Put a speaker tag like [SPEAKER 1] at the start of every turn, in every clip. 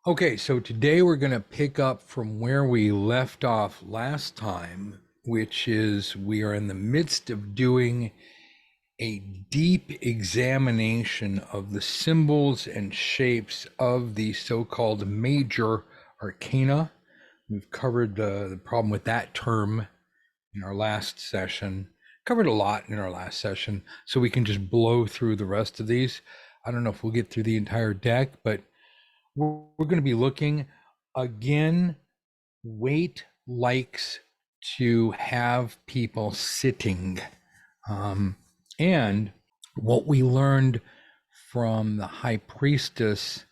[SPEAKER 1] Okay, so today we're going to pick up from where we left off last time, which is we are in the midst of doing a deep examination of the symbols and shapes of the so-called major arcana. We've covered the problem with that term in our last session, covered a lot in our last session, so we can just blow through the rest of these. I don't know if we'll get through the entire deck, but we're going to be looking again. Waite likes to have people sitting. And what we learned from the High Priestess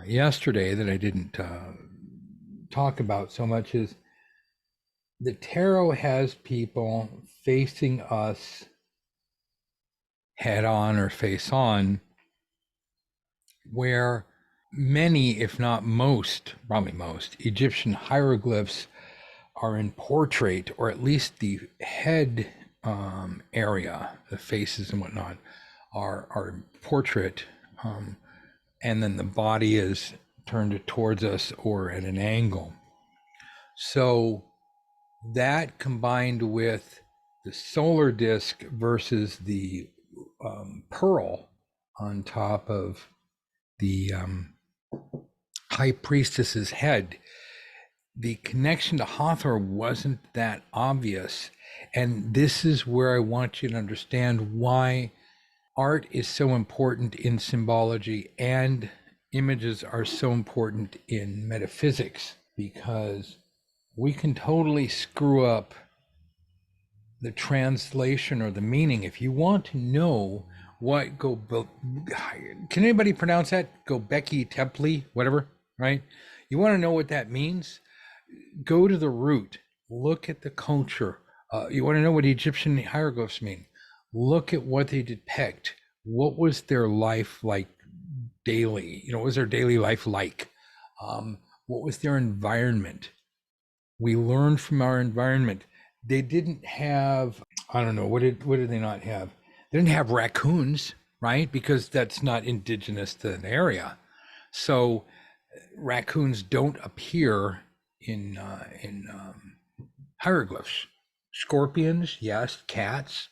[SPEAKER 1] yesterday that I didn't talk about so much is the tarot has people facing us head on or face on, where many, if not most, probably most, Egyptian hieroglyphs are in portrait, or at least the head area, the faces and whatnot, are portrait, and then the body is turned towards us or at an angle. So that combined with the solar disk versus the pearl on top of the High Priestess's head, the connection to Hathor wasn't that obvious. And this is where I want you to understand why art is so important in symbology and images are so important in metaphysics, because we can totally screw up the translation or the meaning. If you want to know what can anybody pronounce that? Gobekli Tepe, whatever, right? You want to know what that means? Go to the root, look at the culture. You want to know what Egyptian hieroglyphs mean? Look at what they depict. What was their life like daily? What was their daily life like? What was their environment? We learned from our environment. They didn't have, I don't know, what did they not have? They didn't have raccoons, right? Because that's not indigenous to the area. So raccoons don't appear in hieroglyphs. Scorpions, yes. Cats,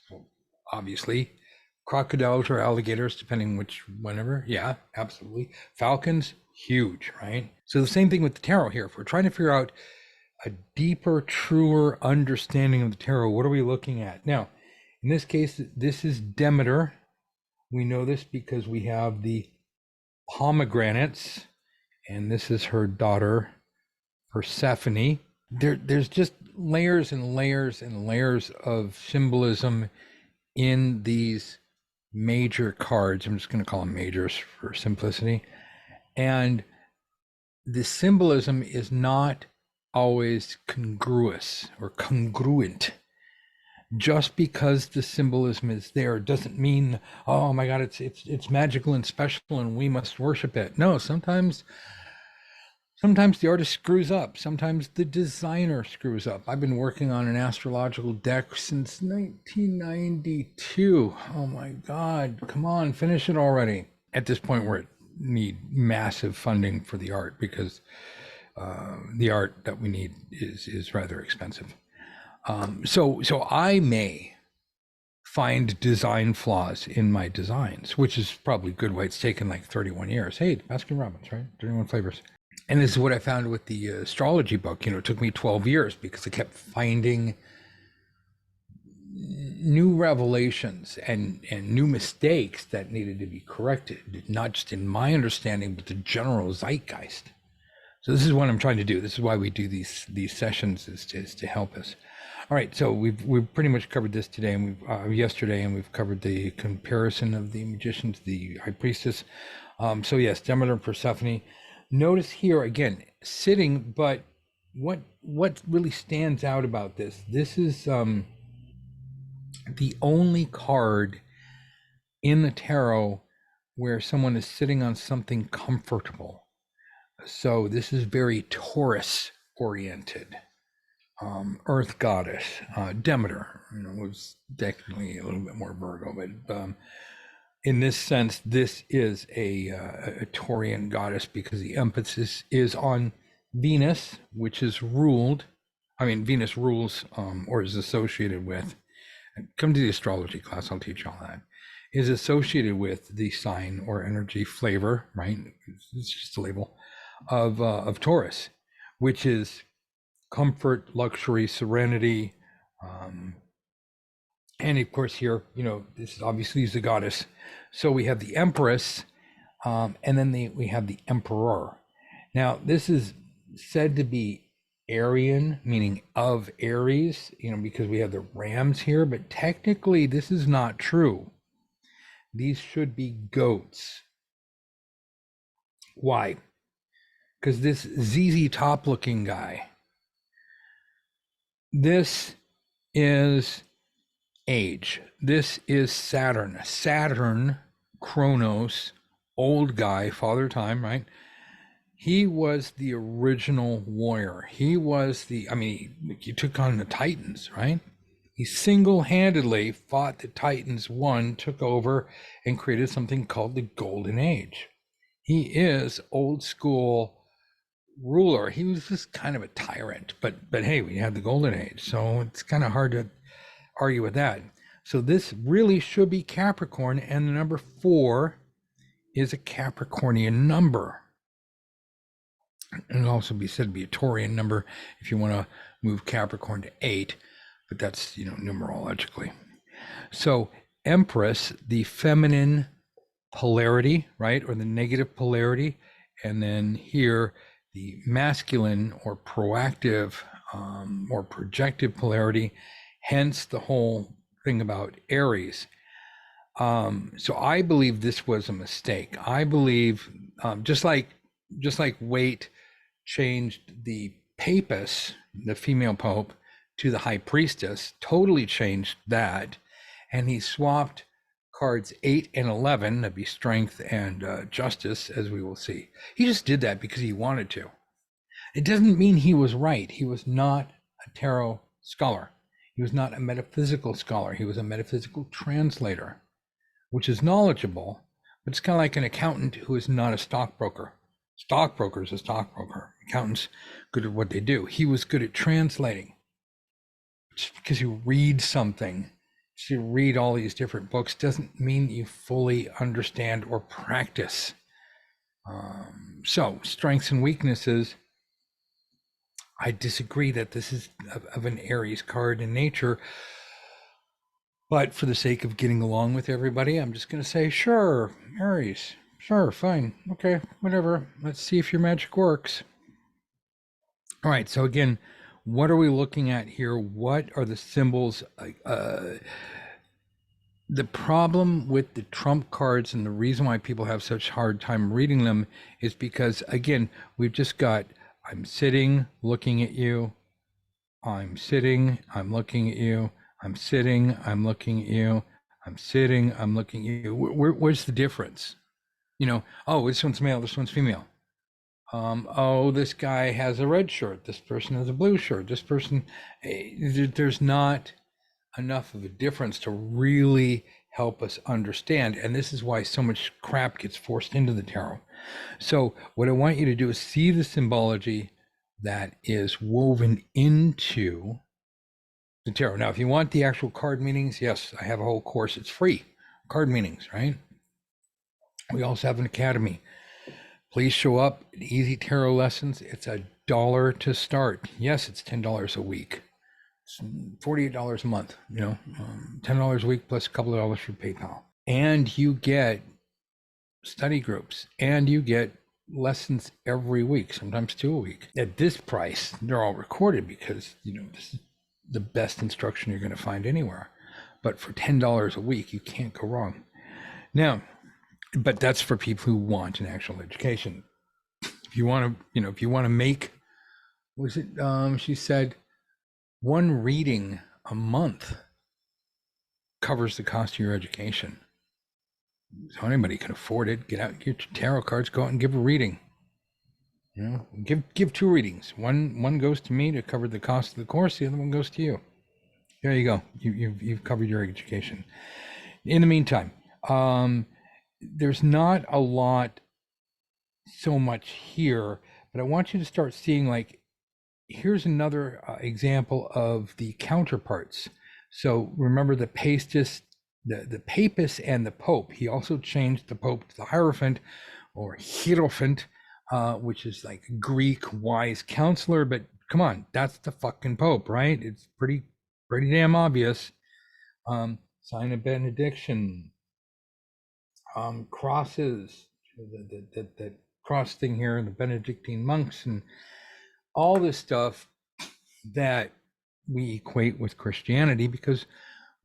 [SPEAKER 1] obviously. Crocodiles or alligators, depending whenever. Yeah, absolutely. Falcons, huge, right? So the same thing with the tarot here. If we're trying to figure out a deeper, truer understanding of the tarot, what are we looking at? Now, in this case, this is Demeter. We know this because we have the pomegranates, and this is her daughter, Persephone. There's just layers and layers and layers of symbolism in these major cards. I'm just going to call them majors for simplicity. And the symbolism is not always congruous or congruent. Just because the symbolism is there doesn't mean, oh my God, it's magical and special and we must worship it. No, sometimes the artist screws up. Sometimes the designer screws up. I've been working on an astrological deck since 1992. Oh my God, come on, finish it already. At this point, we're need massive funding for the art, because the art that we need is rather expensive. So I may find design flaws in my designs, which is probably good why it's taken like 31 years. Hey, Baskin Robbins, right? 31 flavors. And this is what I found with the astrology book. It took me 12 years because I kept finding new revelations and new mistakes that needed to be corrected, not just in my understanding, but the general zeitgeist. So this is what I'm trying to do. This is why we do these sessions, is to help us. All right, so we've pretty much covered this today, and yesterday, and we've covered the comparison of the magician to the High Priestess. So yes, Demeter and Persephone. Notice here again, sitting, but what really stands out about this? This is the only card in the tarot where someone is sitting on something comfortable. So this is very Taurus oriented. Earth goddess, Demeter, was definitely a little bit more Virgo, but in this sense, this is a Taurian goddess because the emphasis is on Venus, which is ruled, Venus rules or is associated with, come to the astrology class, I'll teach you all that, is associated with the sign or energy flavor, right? It's just a label of Taurus, which is comfort, luxury, serenity. And of course here, this obviously is the goddess. So we have the Empress, and then we have the Emperor. Now, this is said to be Arian, meaning of Aries, because we have the rams here, but technically this is not true. These should be goats. Why? Because this ZZ Top looking guy, this is age. This is Saturn. Saturn, Kronos, old guy, father time, right? He was the original warrior. He was he took on the Titans, right? He single-handedly fought the Titans, won, took over, and created something called the Golden Age. He is old school ruler. He was just kind of a tyrant, but hey, we had the Golden Age, so it's kind of hard to argue with that. So this really should be Capricorn, and the number 4 is a Capricornian number. And it'll also be said to be a Taurian number if you want to move Capricorn to 8, but that's, numerologically. So Empress, the feminine polarity, right, or the negative polarity, and then here the masculine or proactive or projective polarity, hence the whole thing about Aries. So I believe this was a mistake. I believe just like Waite changed the Papist, the female pope, to the high priestess, totally changed that, and he swapped cards 8 and 11, that'd be strength and justice, as we will see. He just did that because he wanted to. It doesn't mean he was right. He was not a tarot scholar. He was not a metaphysical scholar. He was a metaphysical translator, which is knowledgeable, but it's kind of like an accountant who is not a stockbroker. Stockbroker is a stockbroker. Accountants good at what they do. He was good at translating. Just because you read something, just you read all these different books, doesn't mean you fully understand or practice. So strengths and weaknesses. I disagree that this is of an Aries card in nature, but for the sake of getting along with everybody, I'm just going to say, sure, Aries, sure, fine, okay, whatever. Let's see if your magic works. All right, so again, what are we looking at here? What are the symbols? The problem with the trump cards and the reason why people have such hard time reading them is because, again, we've just got, I'm sitting, looking at you. I'm sitting, I'm looking at you. I'm sitting, I'm looking at you. I'm sitting, I'm looking at you. Where's the difference? Oh, this one's male, this one's female. Oh, this guy has a red shirt. This person has a blue shirt. This person, there's not enough of a difference to really help us understand. And this is why so much crap gets forced into the tarot. So what I want you to do is see the symbology that is woven into the tarot. Now, if you want the actual card meanings, yes, I have a whole course. It's free. Card meanings, right? We also have an academy. Please show up at Easy Tarot Lessons. It's $1 to start. Yes, it's $10 a week. It's $48 a month, $10 a week plus a couple of dollars for PayPal. And you get study groups and you get lessons every week, sometimes 2 a week. At this price, they're all recorded because, this is the best instruction you're going to find anywhere. But for $10 a week, you can't go wrong. Now, but that's for people who want an actual education. If you want to make, she said, one reading a month covers the cost of your education. So anybody can afford it. Get out, get your tarot cards, go out and give a reading. Give 2 readings. One goes to me to cover the cost of the course. The other one goes to you. There you go. You've covered your education. In the meantime, there's not a lot so much here, but I want you to start seeing, like, here's another example of the counterparts. So remember the pastis, the papist and the pope. He also changed the pope to the hierophant or hierophant, which is like Greek wise counselor. But come on, that's the fucking pope, right? It's pretty damn obvious. Sign of benediction, crosses, the cross thing here, the Benedictine monks, and all this stuff that we equate with Christianity, because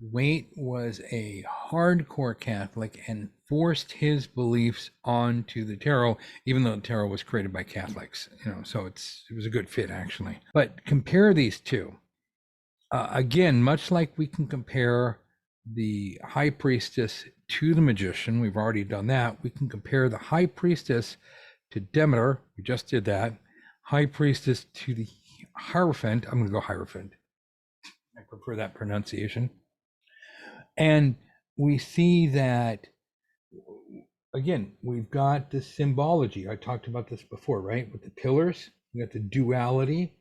[SPEAKER 1] Waite was a hardcore Catholic and forced his beliefs onto the tarot, even though the tarot was created by Catholics, so it was a good fit, actually. But compare these two. Again, much like we can compare the High Priestess to the Magician, we've already done that. We can compare the High Priestess to Demeter. We just did that. High Priestess to the Hierophant. I'm going to go Hierophant. I prefer that pronunciation. And we see that, again, we've got the symbology. I talked about this before, right? With the pillars, we got the duality.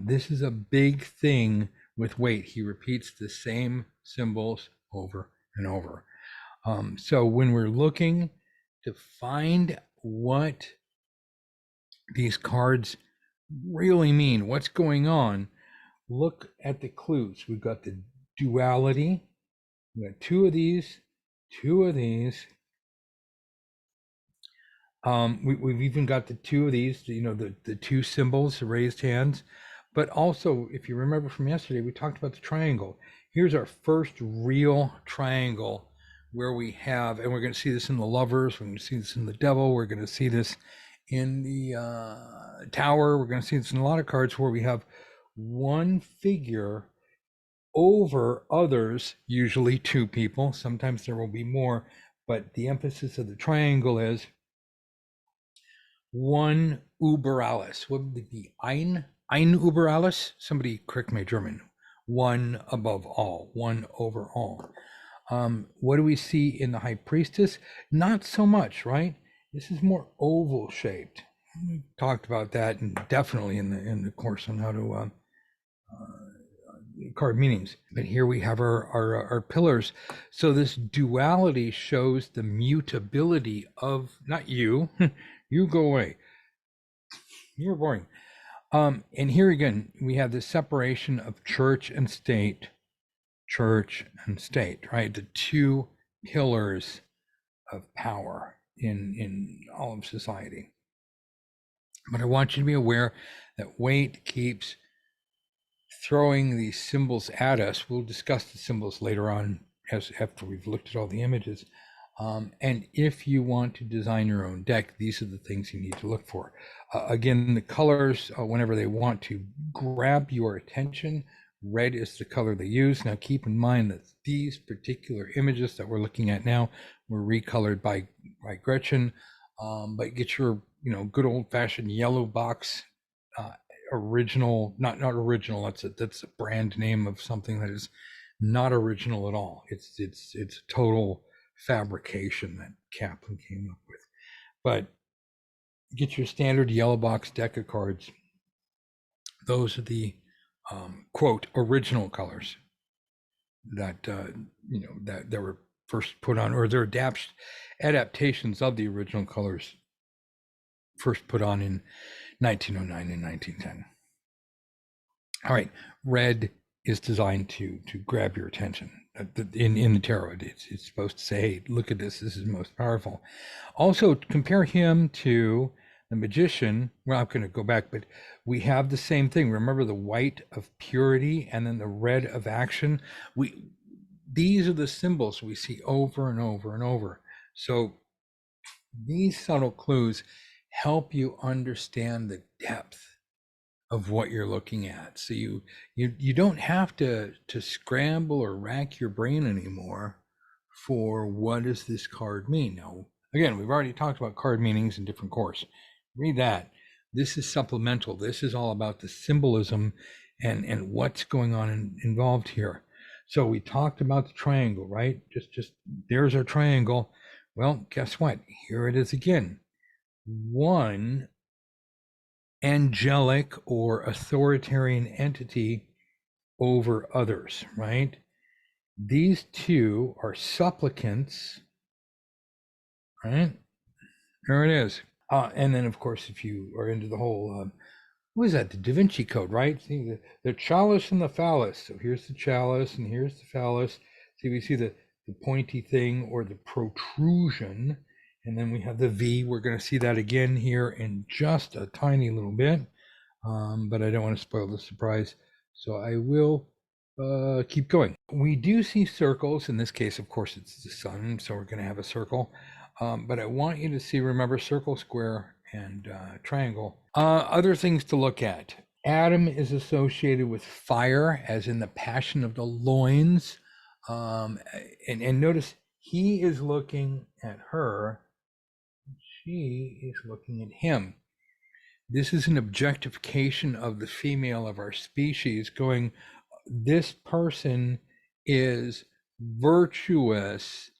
[SPEAKER 1] This is a big thing with Waite. He repeats the same symbols over and over. So when we're looking to find what these cards really mean, what's going on, look at the clues. We've got the duality. We got two of these. We've even got the two of these, the two symbols, the raised hands. But also, if you remember from yesterday, we talked about the triangle. Here's our first real triangle where we have, and we're going to see this in the Lovers, we're going to see this in the Devil, we're going to see this in the Tower, we're going to see this in a lot of cards where we have one figure over others, usually two people. Sometimes there will be more, but the emphasis of the triangle is one über alles. What would it be? Ein über alles? Somebody correct my German. One above all, one over all. What do we see in the High Priestess? Not so much, right? This is more oval shaped. We talked about that, and definitely in the course on how to card meanings. But here we have our pillars. So this duality shows the mutability of, not you, you go away. You're boring. And here again, we have the separation of church and state, right? The two pillars of power in all of society. But I want you to be aware that Waite keeps throwing these symbols at us. We'll discuss the symbols later on after we've looked at all the images. And if you want to design your own deck, these are the things you need to look for. Again, the colors, whenever they want to grab your attention, red is the color they use. Now, keep in mind that these particular images that we're looking at now were recolored by Gretchen, but get your, good old-fashioned yellow box original, not original. That's a brand name of something that is not original at all. It's a total fabrication that Kaplan came up with. But get your standard yellow box deck of cards. Those are the quote original colors that that were first put on, or they're adaptations of the original colors first put on in 1909 and 1910. All right, red is designed to grab your attention. In the tarot, it's supposed to say, hey, look at this is most powerful. Also, compare him to the Magician. Well, I'm going to go back, but we have the same thing. Remember the white of purity and then the red of action. These are the symbols we see over and over and over. So these subtle clues help you understand the depth of what you're looking at. So you don't have to scramble or rack your brain anymore for what does this card mean. Now, again, we've already talked about card meanings in different course. Read that. This is supplemental. This is all about the symbolism and what's going on involved here. So we talked about the triangle, right? Just there's our triangle. Well, guess what? Here it is again. One angelic or authoritarian entity over others, right? These two are supplicants, right? There it is. And then, of course, if you are into the whole, what is that? The Da Vinci Code, right? See the chalice and the phallus. So here's the chalice and here's the phallus. See, we see the pointy thing or the protrusion. And then we have the V. We're going to see that again here in just a tiny little bit. But I don't want to spoil the surprise. So I will keep going. We do see circles. In this case, of course, it's the sun. So we're going to have a circle. But I want you to see, remember, circle, square, and triangle. Other things to look at. Adam is associated with fire, as in the passion of the loins. And notice he is looking at her. She is looking at him. This is an objectification of the female of our species, going, this person is virtuous.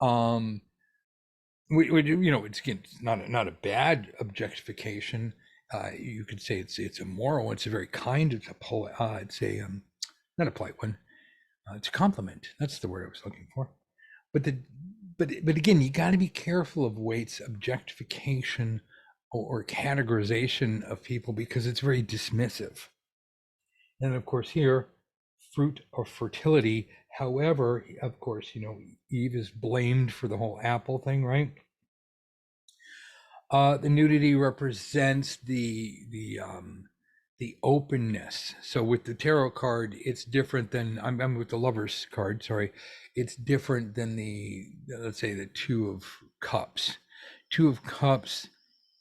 [SPEAKER 1] You know, it's not a bad objectification. You could say it's immoral. It's a very kind. It's a not a polite one. It's a compliment. That's the word I was looking for. But again, you got to be careful of Waite's objectification or categorization of people, because it's very dismissive. And of course here, fruit of fertility. However, of course, you know, Eve is blamed for the whole apple thing, right? The nudity represents the openness. So with the tarot card, it's different than, I'm with the Lovers card, sorry. It's different than let's say the Two of Cups. Two of Cups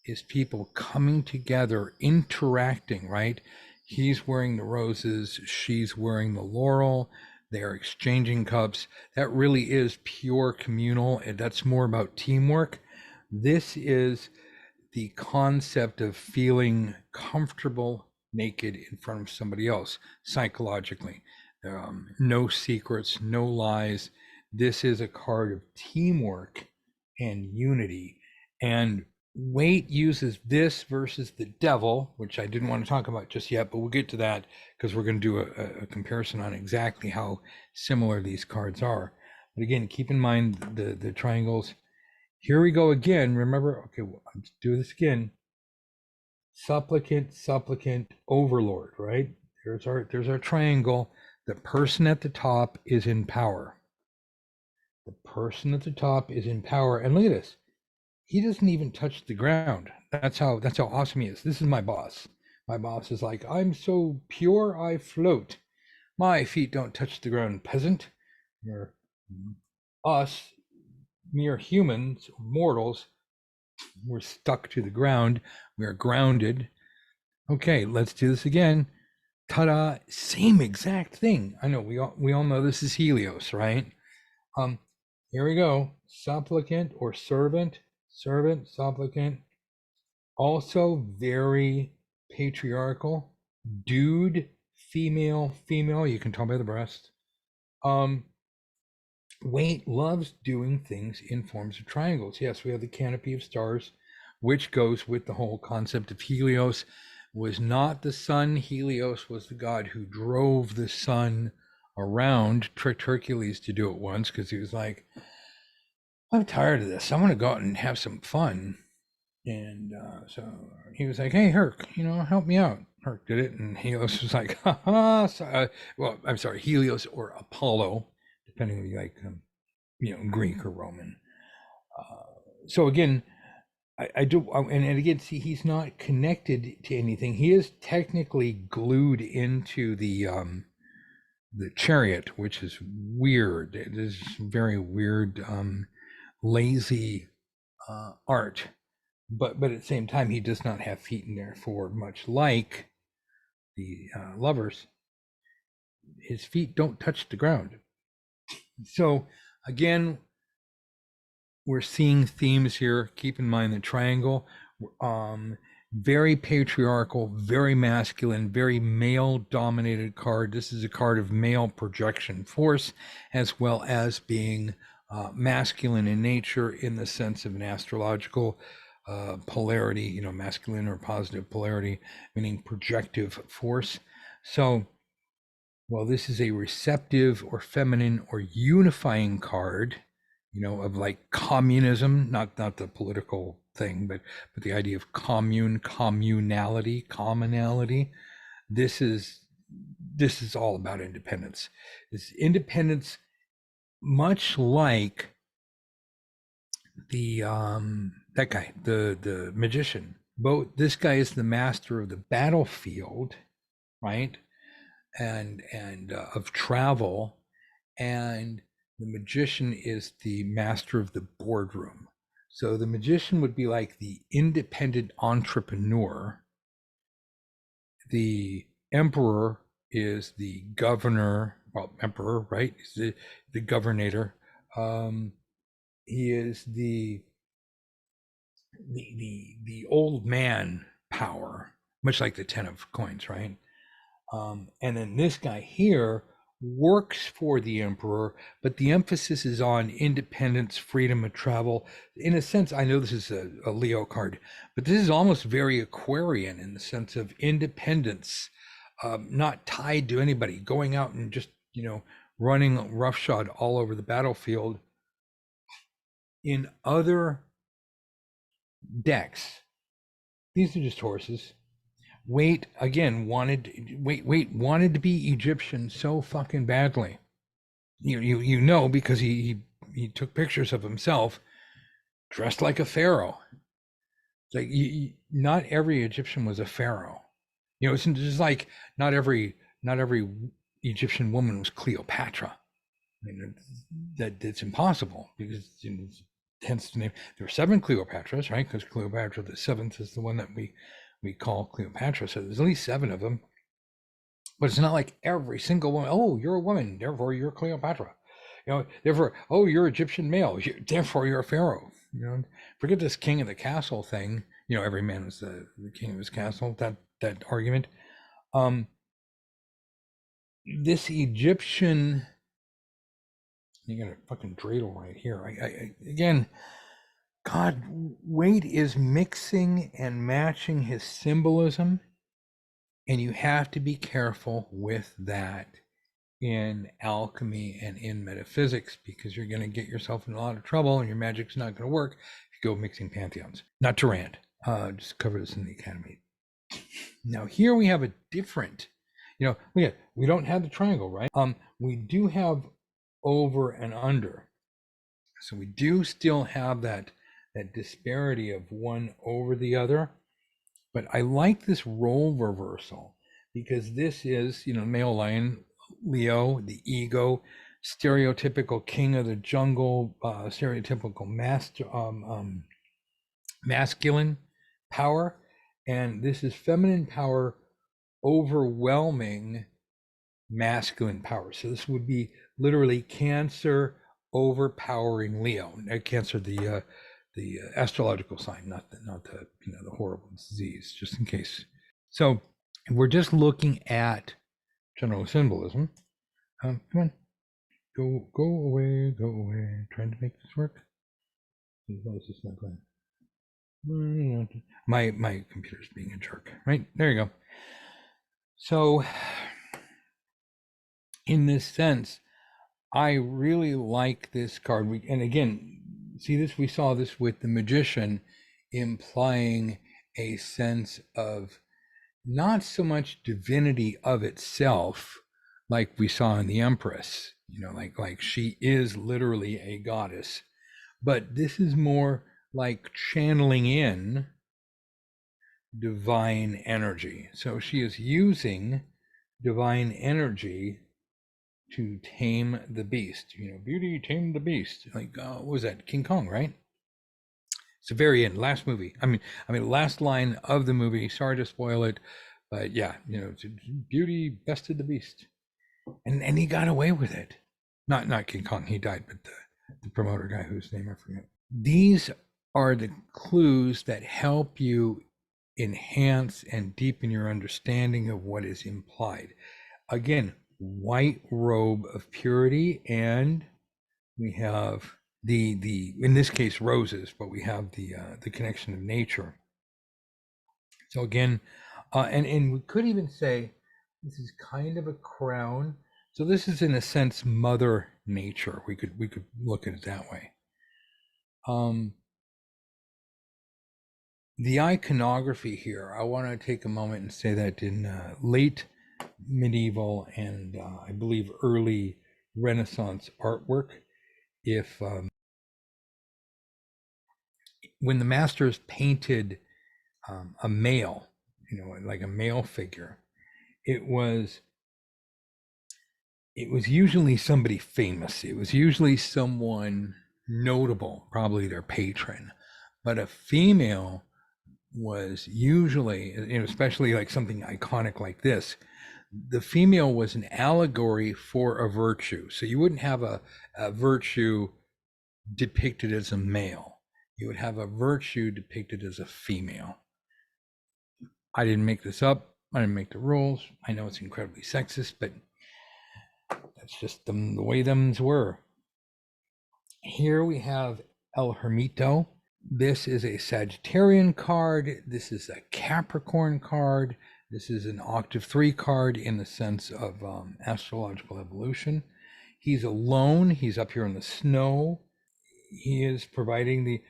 [SPEAKER 1] is people coming together, interacting, right? He's wearing the roses, she's wearing the laurel, they are exchanging cups. That really is pure communal, and that's more about teamwork. This is the concept of feeling comfortable naked in front of somebody else psychologically. No secrets, no lies. This is a card of teamwork and unity. And Waite uses this versus the devil, which I didn't want to talk about just yet, but we'll get to that because we're going to do a comparison on exactly how similar these cards are. But again, keep in mind the triangles. Here we go again. Remember, okay, let's do this again. Supplicant, supplicant, overlord, right? There's our triangle. The person at the top is in power. The person at the top is in power. And look at this. He doesn't even touch the ground. That's how awesome he is. This is my boss. My boss is like, I'm so pure, I float. My feet don't touch the ground, peasant. You're us, mere humans, mortals, we're stuck to the ground. We are grounded. Okay, let's do this again. Ta-da! Same exact thing. I know we all know this is Helios, right? Here we go. Supplicant or servant, supplicant. Also very patriarchal. Dude, female. You can tell by the breast. Waite loves doing things in forms of triangles. Yes, we have the canopy of stars, which goes with the whole concept of Helios. Was not the sun. Helios was the god who drove the sun around, tricked Hercules to do it once because he was like, I'm tired of this. I want to go out and have some fun. And so he was like, hey, Herc, help me out. Herc did it. And Helios was like, ha. Well, I'm sorry, Helios or Apollo, depending on like, Greek or Roman. So again, I do, and again, see, he's not connected to anything. He is technically glued into the chariot, which is weird. It is very weird, lazy art. But at the same time, he does not have feet in there, for much like the Lovers, his feet don't touch the ground. So again, we're seeing themes here. Keep in mind the triangle, very patriarchal, very masculine, very male dominated card. This is a card of male projection force, as well as being masculine in nature in the sense of an astrological polarity, you know, masculine or positive polarity, meaning projective force. So, well, this is a receptive or feminine or unifying card, you know, of like communism, not the political thing, but the idea of communality, commonality. This is all about independence. It's independence, much like the that guy, the magician. Both this guy is the master of the battlefield, right? And of travel, and the magician is the master of the boardroom. So the magician would be like the independent entrepreneur. The emperor is the governor, well, emperor, right? He's the governator. He is the old man power, much like the 10 of coins, right? And then this guy here works for the emperor, but the emphasis is on independence, freedom of travel. In a sense, I know this is a Leo card, but this is almost very Aquarian in the sense of independence, not tied to anybody, going out and just, you know, running roughshod all over the battlefield. In other decks, these are just horses. Waite again wanted to be Egyptian so fucking badly. You know, because he took pictures of himself dressed like a pharaoh. It's like not every Egyptian was a pharaoh. You know, it's just like not every Egyptian woman was Cleopatra. I mean, that's impossible because, you know, hence the name. There were 7 Cleopatras, right? Because Cleopatra the 7th is the one that we call Cleopatra. So there's at least 7 of them. But it's not like every single woman, oh, you're a woman, therefore you're Cleopatra. You know, therefore, oh, you're Egyptian male, therefore you're a pharaoh. You know, forget this king of the castle thing. You know, every man was the king of his castle, that argument. This Egyptian, you got a fucking dreidel right here. Again, God, Waite is mixing and matching his symbolism, and you have to be careful with that in alchemy and in metaphysics, because you're going to get yourself in a lot of trouble and your magic's not going to work if you go mixing pantheons. Not to rant, just cover this in the academy. Now here we have a different, you know, we don't have the triangle, right? We do have over and under. So we do still have that disparity of one over the other. But I like this role reversal because this is, you know, male lion, Leo, the ego, stereotypical king of the jungle, stereotypical masculine power. And this is feminine power overwhelming masculine power. So this would be literally Cancer overpowering Leo. Cancer, the astrological sign, not the you know, the horrible disease, just in case. So we're just looking at general symbolism. Come on, go away, go away. Trying to make this work. Why is this not going? My computer's being a jerk. Right there you go. So in this sense, I really like this card. And again, see this, we saw this with the magician, implying a sense of not so much divinity of itself, like we saw in the Empress, you know, like she is literally a goddess, but this is more like channeling in divine energy. So she is using divine energy to tame the beast. You know, beauty tamed the beast. Like, what was that? King Kong, right? It's the very end, last movie. I mean, last line of the movie. Sorry to spoil it, but yeah, you know, beauty bested the beast, and he got away with it. Not King Kong. He died, but the promoter guy whose name I forget. These are the clues that help you enhance and deepen your understanding of what is implied. Again, white robe of purity and We have the in this case roses, but we have the connection of nature. So again, and we could even say this is kind of a crown. So this is in a sense Mother Nature. We could look at it that way. The iconography here, I want to take a moment and say that in late medieval and I believe early Renaissance artwork, if when the masters painted a male, like a male figure, it was usually somebody famous. It was usually someone notable, probably their patron. But a female was usually, especially like something iconic like this, the female was an allegory for a virtue. So you wouldn't have a virtue depicted as a male. You would have a virtue depicted as a female. I didn't make this up. I didn't make the rules. I know it's incredibly sexist, but that's just the way them's were. Here we have El Hermito. This is a Sagittarian card. This is a Capricorn card. This is an octave 3 card in the sense of astrological evolution. He's alone. He's up here in the snow. He is providing the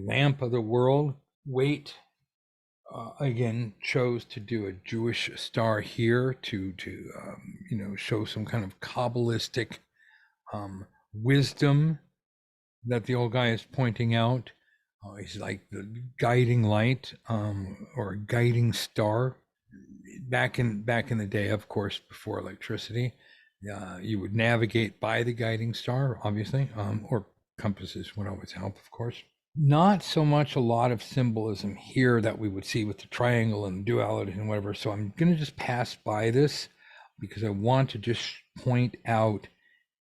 [SPEAKER 1] lamp of the world. Waite again chose to do a Jewish star here to show some kind of Kabbalistic wisdom that the old guy is pointing out. He's like the guiding light or a guiding star. Back in the day, of course, before electricity, you would navigate by the guiding star, obviously, or compasses would always help, of course. Not so much a lot of symbolism here that we would see with the triangle and duality and whatever. So I'm going to just pass by this because I want to just point out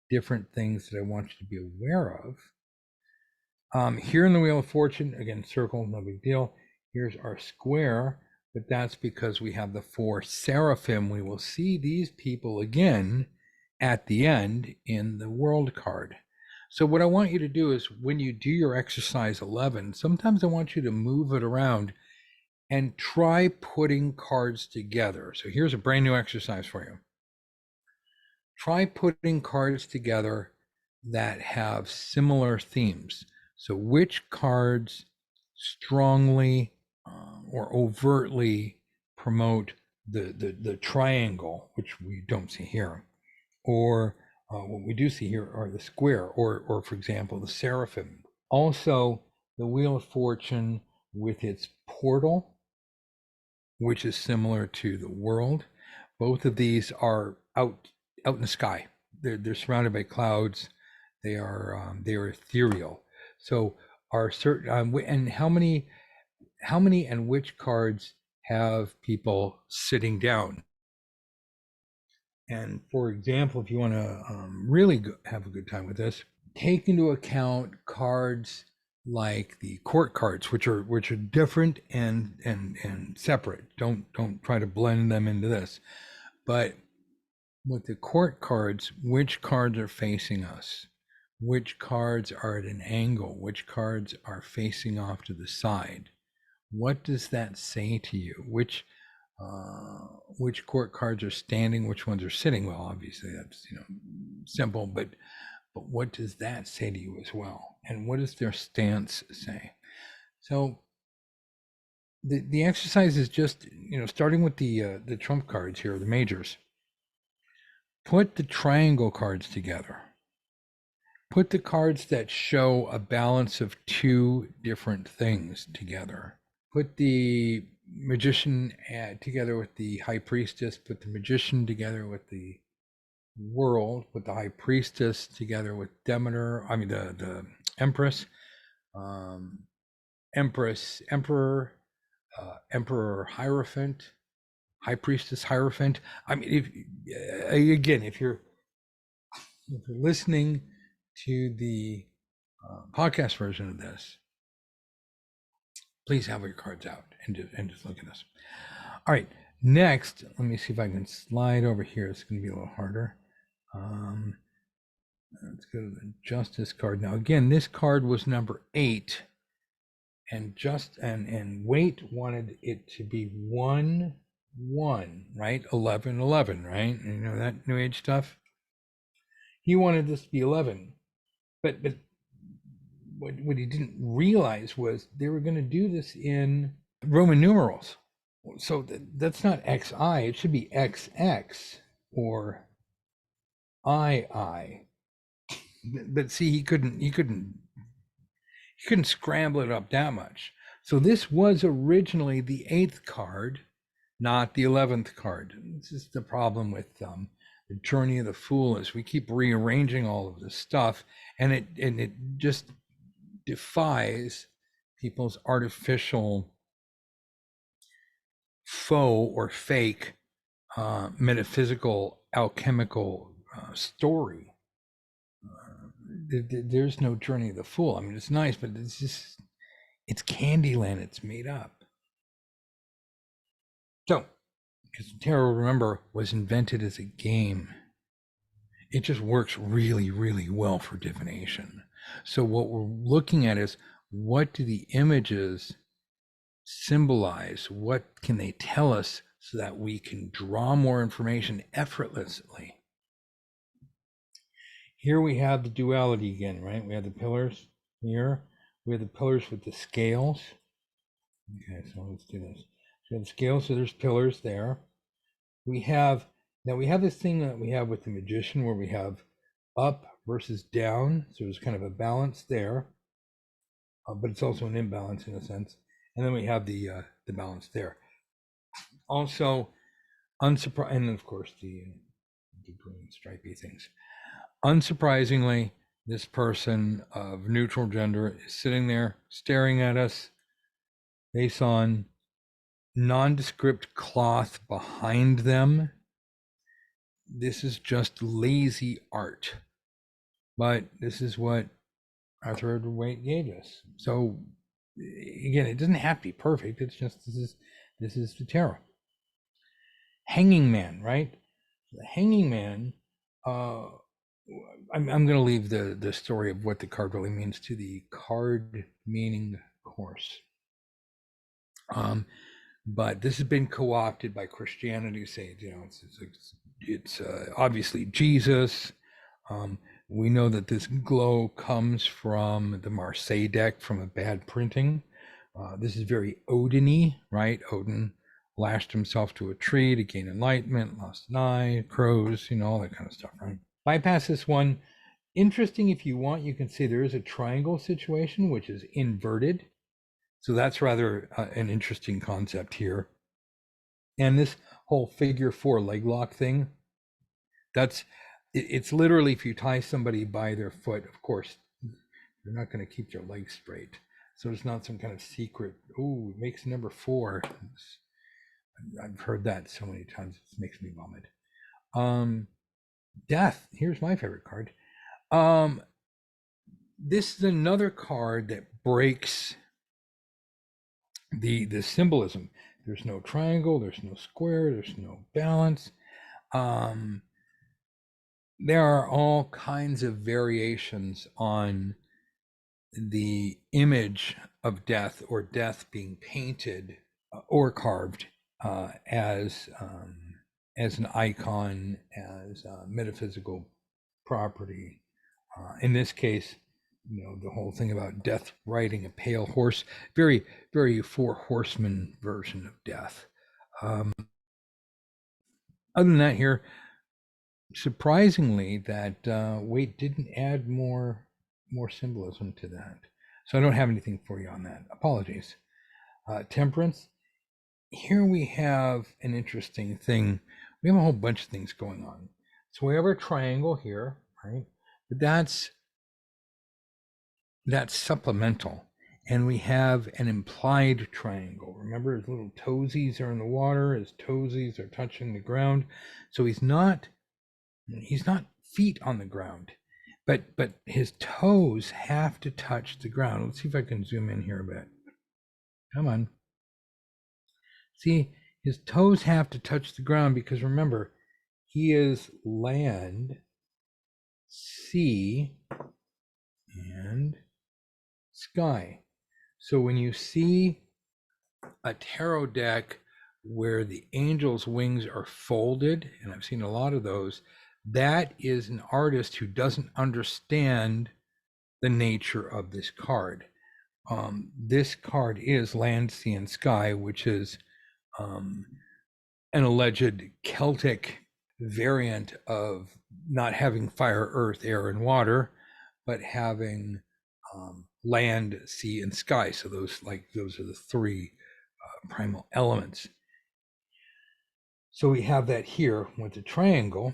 [SPEAKER 1] different things that I want you to be aware of. Here in the Wheel of Fortune, again, circle, no big deal. Here's our square, but that's because we have the 4 seraphim. We will see these people again at the end in the world card. So what I want you to do is when you do your exercise 11, sometimes I want you to move it around and try putting cards together. So here's a brand new exercise for you. Try putting cards together that have similar themes. So which cards strongly or overtly promote the triangle, which we don't see here, or what we do see here are the square, or for example, the seraphim. Also, the Wheel of Fortune with its portal, which is similar to the world. Both of these are out in the sky. They're surrounded by clouds. They are ethereal. So are certain and how many and which cards have people sitting down? And for example, if you want to really have a good time with this, take into account cards like the court cards, which are different and separate. Don't try to blend them into this. But with the court cards, which cards are facing us? Which cards are at an angle? Which cards are facing off to the side? What does that say to you? Which court cards are standing? Which ones are sitting? Well, obviously that's simple, but what does that say to you as well? And what does their stance say? So the exercise is just starting with the trump cards here, the majors. Put the triangle cards together. Put the cards that show a balance of 2 different things together. Put the magician together with the high priestess. Put the magician together with the world. Put the high priestess together with Demeter. I mean the Empress, Emperor, Emperor Hierophant, High Priestess Hierophant. I mean, if you're listening to the podcast version of this, please have your cards out and just look at this. All right, next, let me see if I can slide over here. It's going to be a little harder. Let's go to the Justice card. Now, again, this card was number 8. And Waite wanted it to be 1 1, right? 11 11, right? You know that New Age stuff. He wanted this to be 11, but what he didn't realize was they were going to do this in Roman numerals. So that's not XI. It should be XX or II. But see, he couldn't scramble it up that much. So this was originally the 8th card, not the 11th card. This is the problem with the Journey of the Fool, is we keep rearranging all of this stuff, and it just defies people's artificial, faux or fake metaphysical, alchemical story. There's no Journey of the Fool. I mean, it's nice, but it's Candyland. It's made up. So, because tarot, remember, was invented as a game, it just works really, really well for divination. So what we're looking at is, what do the images symbolize? What can they tell us so that we can draw more information effortlessly? Here we have the duality again, right? We have the pillars here. We have the pillars with the scales. Okay, so let's do this. So we have the scales, so there's pillars there. We have this thing that we have with the magician, where we have up versus down. So there's kind of a balance there, but it's also an imbalance in a sense. And then we have the balance there. Also, unsurprising, and of course the green stripy things. Unsurprisingly, this person of neutral gender is sitting there staring at us, face on, nondescript cloth behind them. This is just lazy art, but this is what Arthur Waite gave us. So again, it doesn't have to be perfect. It's just this is the tarot. Hanging Man, right? The Hanging Man. I'm going to leave the story of what the card really means to the card meaning course. But this has been co-opted by Christianity, saying, you know, it's obviously Jesus. We know that this glow comes from the Marseille deck, from a bad printing. This is very Odin-y, right? Odin lashed himself to a tree to gain enlightenment, lost an eye, crows, you know, all that kind of stuff, right? Bypass this one. Interesting, if you want, you can see there is a triangle situation, which is inverted. So that's rather an interesting concept here. And this whole figure 4 leg lock thing, it's literally, if you tie somebody by their foot, of course, they're not going to keep their legs straight. So it's not some kind of secret, oh, it makes number 4. I've heard that so many times, it makes me vomit. Death, here's my favorite card. This is another card that breaks the symbolism. There's no triangle, there's no square, there's no balance. There are all kinds of variations on the image of death, or death being painted or carved as an icon, as a metaphysical property. In this case, you know, the whole thing about death riding a pale horse, very, very 4 horsemen version of death. Other than that, here, surprisingly, that Waite didn't add more symbolism to that. So I don't have anything for you on that. Apologies. Temperance. Here we have an interesting thing. We have a whole bunch of things going on. So we have our triangle here, right? But that's supplemental. And we have an implied triangle. Remember, his little toesies are in the water, his toesies are touching the ground. So he's not feet on the ground, but his toes have to touch the ground. Let's see if I can zoom in here a bit. Come on. See, his toes have to touch the ground, because remember, he is land, sea and sky. So when you see a tarot deck where the angel's wings are folded, and I've seen a lot of those, that is an artist who doesn't understand the nature of this card. This card is land, sea, and sky, which is an alleged Celtic variant of not having fire, earth, air, and water, but having land, sea, and sky. So those are the three primal elements. So we have that here with the triangle,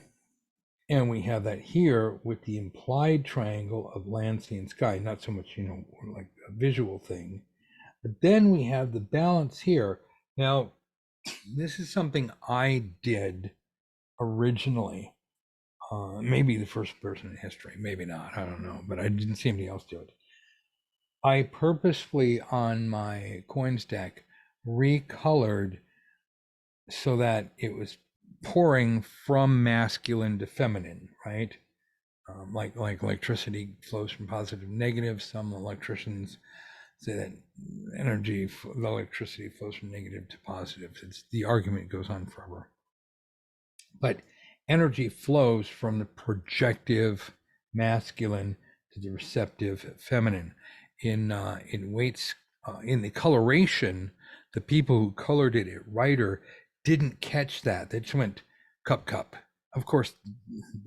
[SPEAKER 1] and we have that here with the implied triangle of land, sea, and sky. Not so much, like a visual thing. But then we have the balance here. Now, this is something I did originally. Maybe the first person in history, maybe not, I don't know, but I didn't see anybody else do it. I purposefully, on my coins deck, recolored so that it was pouring from masculine to feminine, right? Like electricity flows from positive to negative. Some electricians say that the electricity flows from negative to positive. The argument goes on forever. But energy flows from the projective masculine to the receptive feminine. In Waite's in the coloration, the people who colored it at Writer didn't catch that. They just went cup. Of course,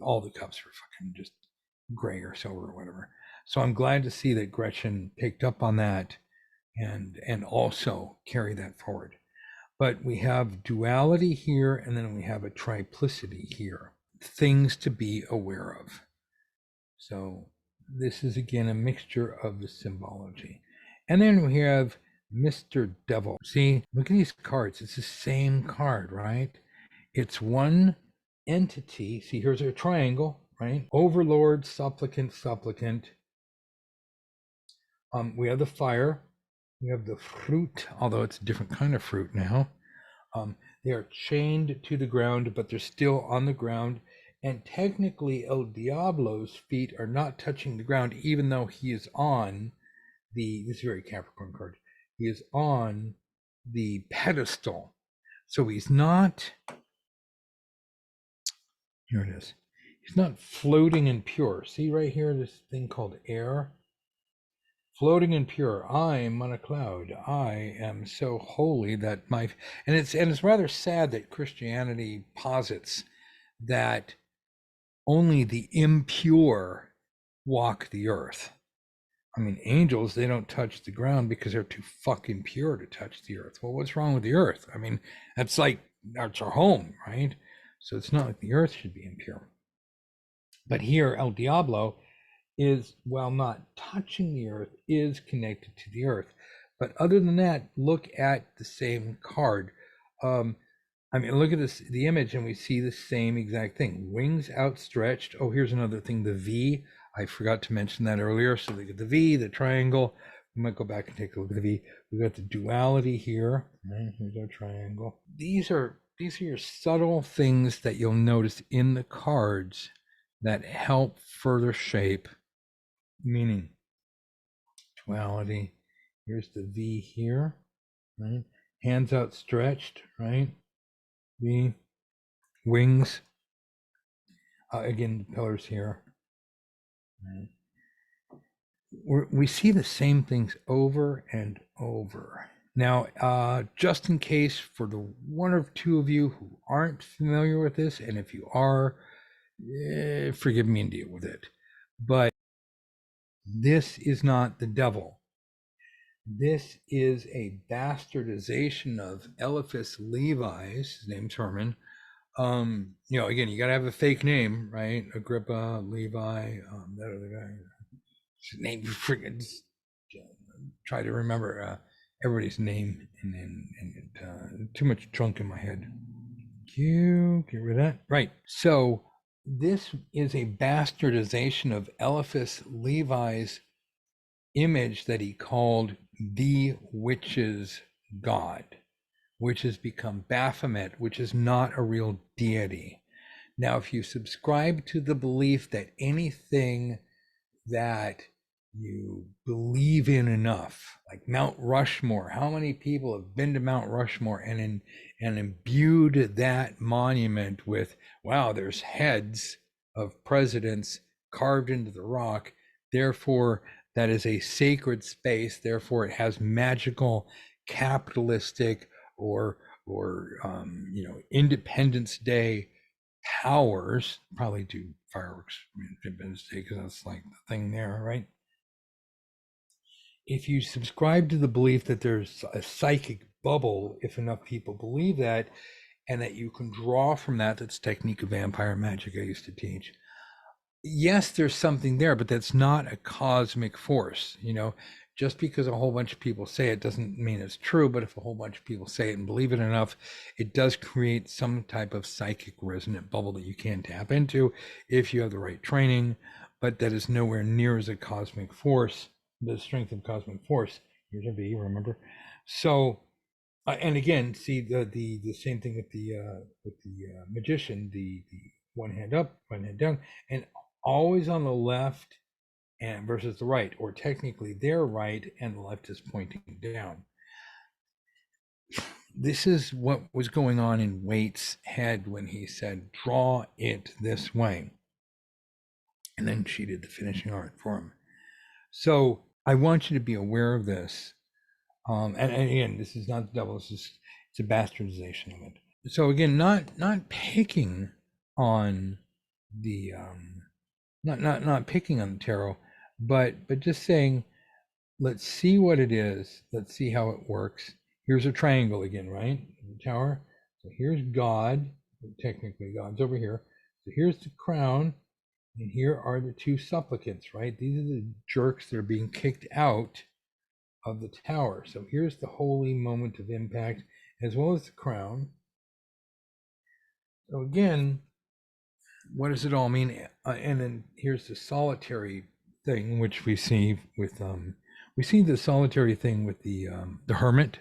[SPEAKER 1] all the cups were fucking just gray or silver or whatever. So I'm glad to see that Gretchen picked up on that and also carry that forward. But we have duality here, and then we have a triplicity here. Things to be aware of. So this is again a mixture of the symbology. And then we have Mr. Devil. See, look at these cards. It's the same card, right? It's one entity. See, here's a triangle, right? Overlord, supplicant. We have the fire. We have the fruit, although it's a different kind of fruit now. They are chained to the ground, but they're still on the ground. And technically, El Diablo's feet are not touching the ground, even though he is on this is a very Capricorn card. He is on the pedestal. So he's not, here it is. He's not floating and pure. See right here, this thing called air. Floating and pure, I am on a cloud. I am so holy that and it's rather sad that Christianity posits that only the impure walk the earth. I mean, angels, they don't touch the ground because they're too fucking pure to touch the earth. Well, what's wrong with the earth? I mean, that's our home, right? So it's not like the earth should be impure. But here, El Diablo is, while not touching the earth, is connected to the earth. But other than that, look at the same card. I mean, look at the image, and we see the same exact thing. Wings outstretched. Oh, here's another thing, the V. I forgot to mention that earlier. So look at the V, the triangle. We might go back and take a look at the V. We've got the duality here. Right, here's our triangle. These are your subtle things that you'll notice in the cards that help further shape meaning. Duality. Here's the V here, right? Hands outstretched, right? V. Wings. Again, the pillars here. Right? We see the same things over and over. Now, just in case for the one or two of you who aren't familiar with this, and if you are, forgive me and deal with it. But this is not the devil. This is a bastardization of Eliphas Levi's, his name's Herman. Again, you got to have a fake name, right? Agrippa, Levi, that other guy. His name, friggin' try to remember everybody's name, and too much junk in my head. Get rid of that. Right. So this is a bastardization of Eliphas Levi's image that he called the witch's god, which has become Baphomet, which is not a real deity. Now, if you subscribe to the belief that anything that you believe in enough, like Mount Rushmore, how many people have been to Mount Rushmore and imbued that monument with, wow, there's heads of presidents carved into the rock, therefore that is a sacred space, therefore it has magical, capitalistic, or Independence Day powers. Probably do fireworks Independence Day because that's like the thing there, right? If you subscribe to the belief that there's a psychic bubble, if enough people believe that, and that you can draw from that, that's technique of vampire magic I used to teach. Yes, there's something there, but that's not a cosmic force. Just because a whole bunch of people say it doesn't mean it's true, but if a whole bunch of people say it and believe it enough, it does create some type of psychic resonant bubble that you can tap into if you have the right training, but that is nowhere near as a cosmic force, the strength of cosmic force. Here's a V, remember? So, and again, see the same thing with the magician, the one hand up, one hand down, and always on the left and versus the right, or technically they're right and the left is pointing down. This is what was going on in Waite's head when he said, draw it this way. And then she did the finishing art for him. So I want you to be aware of this. And again, this is not the devil, it's a bastardization of it. So again, not picking on the not picking on the tarot, but just saying, let's see what it is. Let's see how it works. Here's a triangle again, right? The tower. So here's God. Technically, God's over here. So here's the crown, and here are the two supplicants, right? These are the jerks that are being kicked out of the tower. So here's the holy moment of impact, as well as the crown. So again, what does it all mean? And then here's the solitary thing, which we see with the solitary thing with the hermit.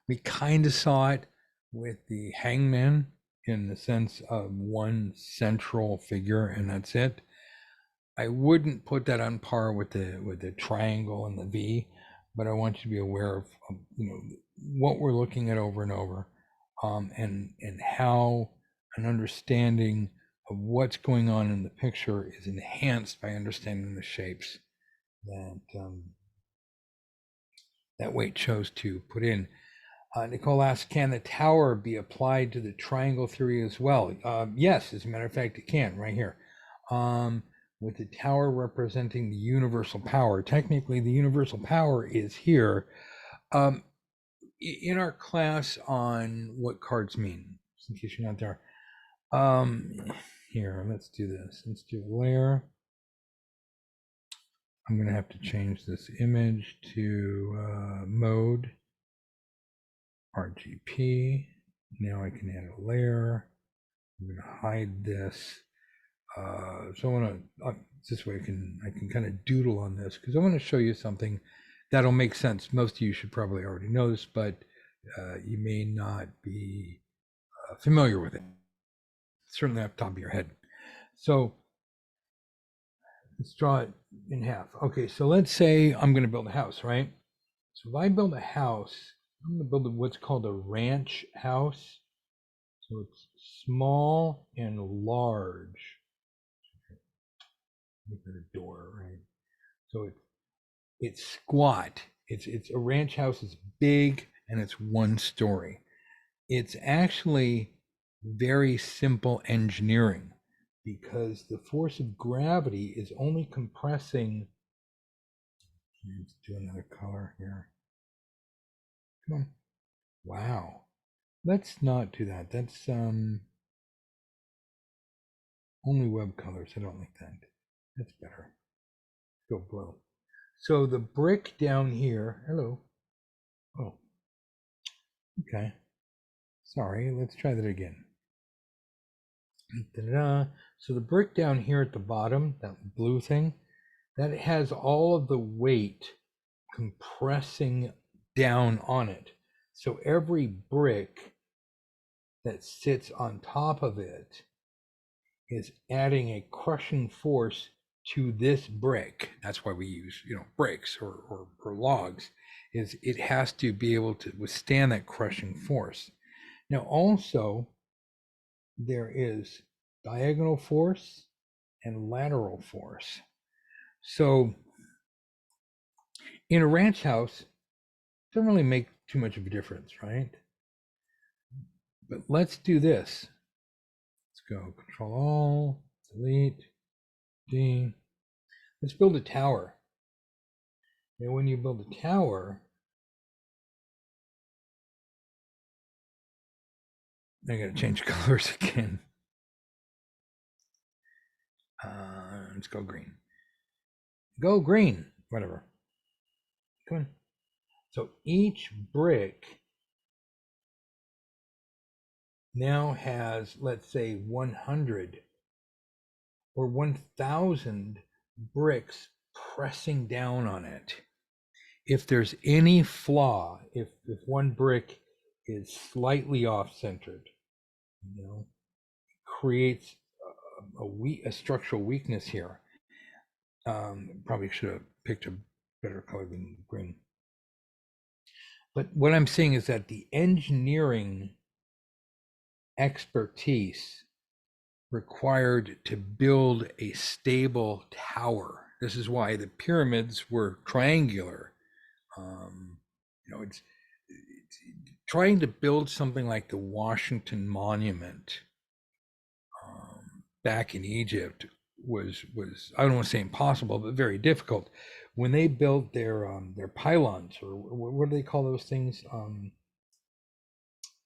[SPEAKER 1] We kind of saw it with the hangman in the sense of one central figure, and that's it. I wouldn't put that on par with the triangle and the V, but I want you to be aware of what we're looking at over and over, and how an understanding of what's going on in the picture is enhanced by understanding the shapes that Waite chose to put in. Nicole asks, can the tower be applied to the triangle theory as well? Yes, as a matter of fact, it can, right here. With the tower representing the universal power. Technically, the universal power is here. In our class on what cards mean, in case you're not there, here, let's do this. Let's do layer. I'm going to have to change this image to mode RGP. Now I can add a layer. I'm going to hide this. So I want to this way I can kind of doodle on this, because I want to show you something that'll make sense. Most of you should probably already know this, but you may not be familiar with it. Certainly off the top of your head. So let's draw it in half. Okay, so let's say I'm going to build a house, right? So if I build a house, I'm going to build what's called a ranch house. So it's small and large. Make it a door, right? So it's squat. It's a ranch house. It's big and it's one story. It's actually very simple engineering, because the force of gravity is only compressing. Let's do another color here. Come on. Wow. Let's not do that. That's only web colors. I don't like that. That's better. Go blue. So the brick down here. Hello. Oh. Okay. Sorry. Let's try that again. Da-da-da. So the brick down here at the bottom, that blue thing, that has all of the weight compressing down on it. So every brick that sits on top of it is adding a crushing force to this brick. That's why we use, bricks or logs, is it has to be able to withstand that crushing force. Now, also, there is diagonal force and lateral force. So in a ranch house, it doesn't really make too much of a difference, right? But let's do this. Let's go Control All, Delete, D. Let's build a tower. And when you build a tower, I gotta change colors again. Let's go green. Go green, whatever. Come on. So each brick now has, let's say, 100 or 1,000 bricks pressing down on it. If there's any flaw, if one brick is slightly off-centered, creates a structural weakness here. Probably should have picked a better color than green. But what I'm saying is that the engineering expertise required to build a stable tower. This is why the pyramids were triangular. It's trying to build something like the Washington Monument back in Egypt was I don't want to say impossible, but very difficult. When they built their pylons, or what do they call those things?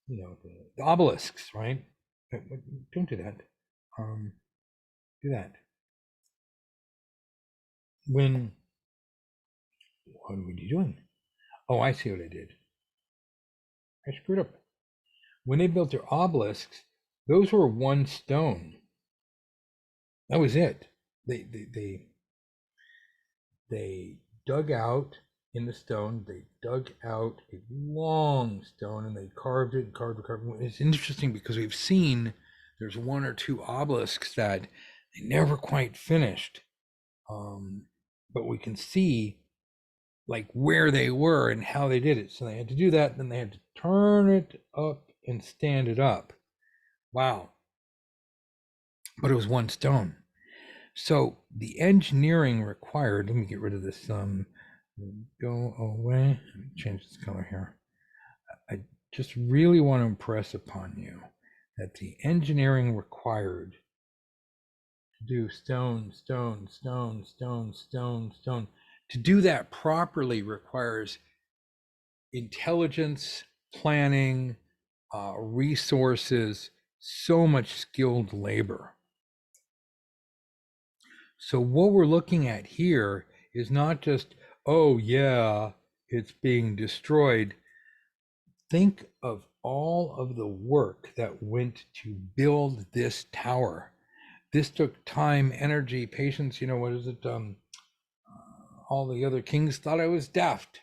[SPEAKER 1] The obelisks, right? Don't do that. Do that. What were you doing? Oh, I see what I did. I screwed up. When they built their obelisks, those were one stone. That was it. They dug out in the stone. They dug out a long stone and they carved it, carved it. It's interesting because we've seen there's one or two obelisks that they never quite finished, but we can see like where they were and how they did it. So they had to do that, and then they had to turn it up and stand it up. Wow. But it was one stone. So the engineering required, let me get rid of this, go away, change this color here. I just really want to impress upon you that the engineering required to do stone, stone, stone, stone, stone, stone, to do that properly requires intelligence, planning, resources, so much skilled labor. So what we're looking at here is not just, oh yeah, it's being destroyed. Think of all of the work that went to build this tower. This took time, energy, patience. What is it? All the other kings thought I was daft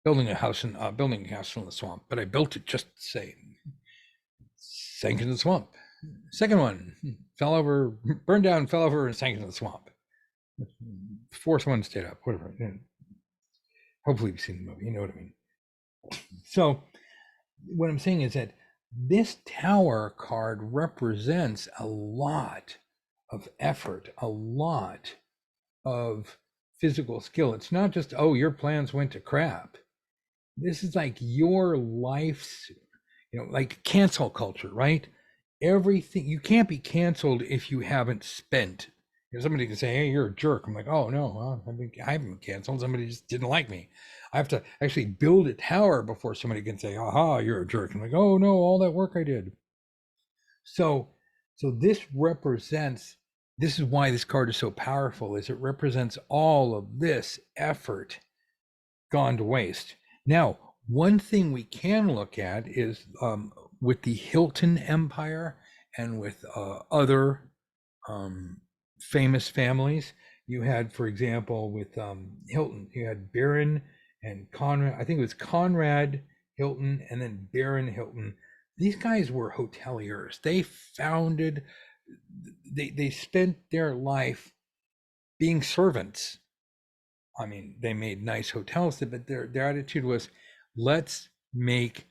[SPEAKER 1] building a house in the swamp, but I built it just the same. Sank in the swamp. Second one fell over, burned down, fell over, and sank in the swamp. Fourth one stayed up, whatever. Hopefully you've seen the movie, you know what I mean. So what I'm saying is that this tower card represents a lot of effort, a lot of physical skill. It's not just, oh, your plans went to crap. This is like your life's, like cancel culture, right? Everything, you can't be canceled if you haven't spent. Somebody can say, hey, you're a jerk. I'm like, oh no, I haven't been canceled. Somebody just didn't like me. I have to actually build a tower before somebody can say, aha, you're a jerk. I'm like, oh no, all that work I did. So this represents, this is why this card is so powerful, is it represents all of this effort gone to waste. Now, one thing we can look at is with the Hilton Empire and with other famous families. You had, for example, with Hilton, you had Baron and Conrad. I think it was Conrad Hilton and then Baron Hilton. these guys were hoteliers. They founded, they spent their life being servants. I mean, they made nice hotels, but their attitude was, let's make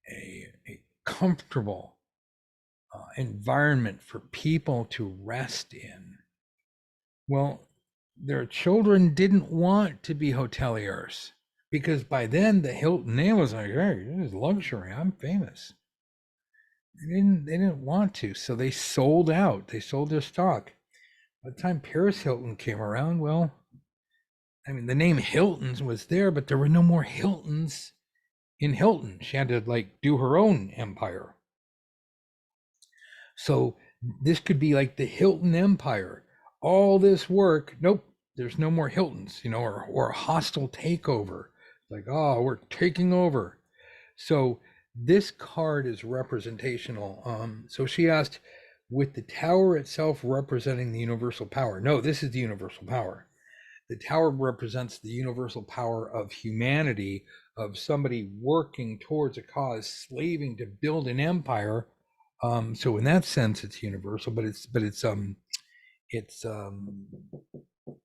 [SPEAKER 1] a comfortable environment for people to rest in. Well, their children didn't want to be hoteliers because by then the Hilton name was like, hey, this is luxury. I'm famous. They didn't want to, so they sold out. They sold their stock. By the time Paris Hilton came around, well, I mean, the name Hilton's was there, but there were no more Hiltons in Hilton. She had to like do her own empire. So this could be like the Hilton Empire. All this work, nope, there's no more Hiltons, or a hostile takeover. Like, oh, we're taking over. So this card is representational. So she asked, with the tower itself representing the universal power. No, this is the universal power. The tower represents the universal power of humanity, of somebody working towards a cause, slaving to build an empire. So in that sense, it's universal, but it's